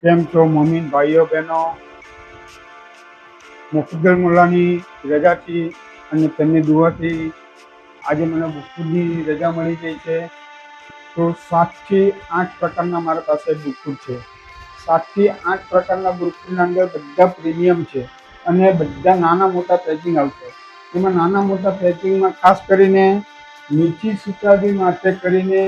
કેમ છો મમ્મી ભાઈઓ બહેનો? મુફદ્દલ મુલ્લાની રજાથી અને તેમની દુઆથી આજે મને બુકુરની રજા મળી ગઈ છે. તો 7 થી 8 પ્રકારના મારા પાસે બુકુર છે. 7 થી 8 પ્રકારના બુકુરના અંદર બધા પ્રીમિયમ છે અને બધા નાના મોટા પેકિંગ આવશે. એમાં નાના મોટા પેકિંગમાં ખાસ કરીને મીઠી સુતાબી માટે કરીને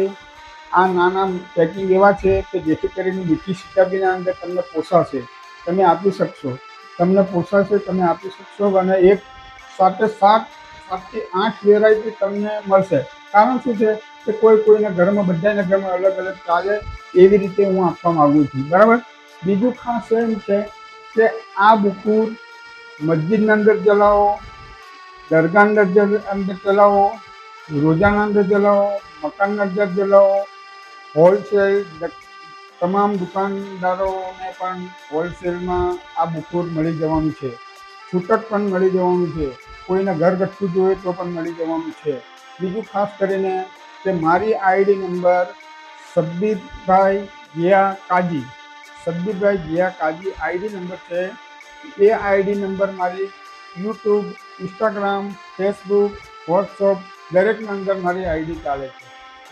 આ નાના પેકિંગ એવા છે કે જેથી કરીને મીઠી સુતાબીના અંદર તમને પોસાશે, તમે આપી શકશો. તમને પોસાશે, તમે આપી શકશો અને એક સાથે 7 થી 8 વેરાયટી તમને મળશે. કારણ શું છે કે કોઈના ઘરમાં બધાના ઘરમાં અલગ અલગ ચાલે એવી રીતે હું આપવા માગું છું, બરાબર. બીજું ખાસ એમ છે કે આ બુકુર મસ્જિદના અંદર ચલાવો, દરગાહના અંદર ચલાવો, રોજાના અંદર ચલાવો, મકાનના અંદર ચલાવો, હોલસેલ તમામ દુકાનદારોને પણ હોલસેલમાં આ બુકુર મળી જવાનું છે. છૂટક પણ મળી જવાનું છે. કોઈને ઘરગથ્થુ જોઈએ તો પણ મળી જવાનું છે. બીજું ખાસ કરીને કે મારી ID number સબ્બીરભાઈ Jiya કાજી, સબ્બીરભાઈ Jiya કાજી ID number છે. એ આઈડી નંબર મારી યુટ્યુબ, ઇન્સ્ટાગ્રામ, ફેસબુક, વોટ્સઅપ દરેકના અંદર મારી આઈડી ચાલે છે.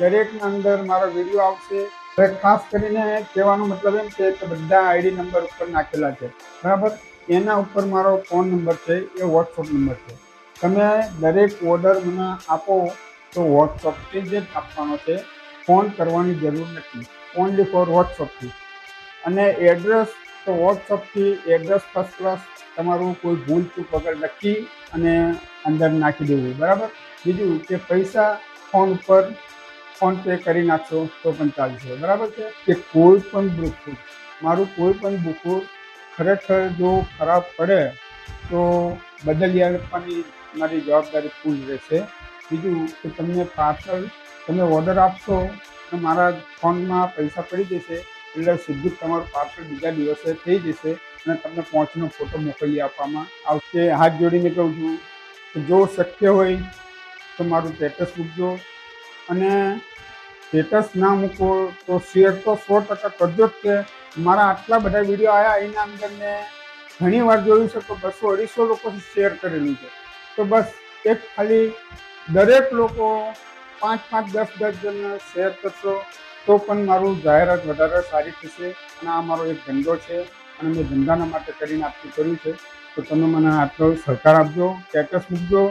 દરેકના અંદર મારા વિડીયો આવશે. હવે ખાસ કરીને કહેવાનો મતલબ એમ છે કે બધા આઈડી નંબર ઉપર નાખેલા છે, બરાબર. એના ઉપર મારો ફોન નંબર છે, એ વોટ્સઅપ નંબર છે. તમે દરેક ઓર્ડર મને આપો તો વોટ્સઅપથી જ આપવાનો છે, ફોન કરવાની જરૂર નથી, ઓનલી ફોર વોટ્સઅપથી. અને એડ્રેસ તો વોટ્સઅપથી એડ્રેસ ફર્સ્ટ ક્લાસ તમારું કોઈ ભૂલ ચૂક વગર લખી અને અંદર નાખી દેવું, બરાબર. બીજું કે પૈસા ફોન ઉપર ફોન પે કરી નાખશો તો પણ ચાલશે, બરાબર છે. કે કોઈ પણ બુકુર, મારું કોઈ પણ બુકુર ખરેખર જો ખરાબ પડે તો બદલી આપવાની મારી જવાબદારી પૂરી રહેશે. બીજું કે તમને પાર્સલ તમે ઓર્ડર આપશો તો મારા ફોનમાં પૈસા પડી જશે એટલે સીધું તમારું પાર્સલ બીજા દિવસે થઈ જશે અને તમને પહોંચનો ફોટો મોકલી આપવામાં આવશે. હાથ જોડીને કહું છું કે જો શક્ય હોય તો મારું સ્ટેટસ મૂકજો અને સ્ટેટસ ના મૂકો તો શેર તો 100% કરજો જ. કે મારા આટલા બધા વિડીયો આવ્યા એના અંદર મેં ઘણી વાર જોયું છે તો 200-250 લોકોથી શેર કરેલું છે. તો બસ એક ખાલી દરેક લોકો 5-5, 10-10 જણને શેર કરશો તો પણ મારું જાહેરાત વધારે સારી થશે. અને આ મારો એક ધંધો છે અને મેં ધંધાના માટે કરીને આટલું કર્યું છે. તો તમે મને આટલો સહકાર આપજો, સ્ટેટસ મૂકજો.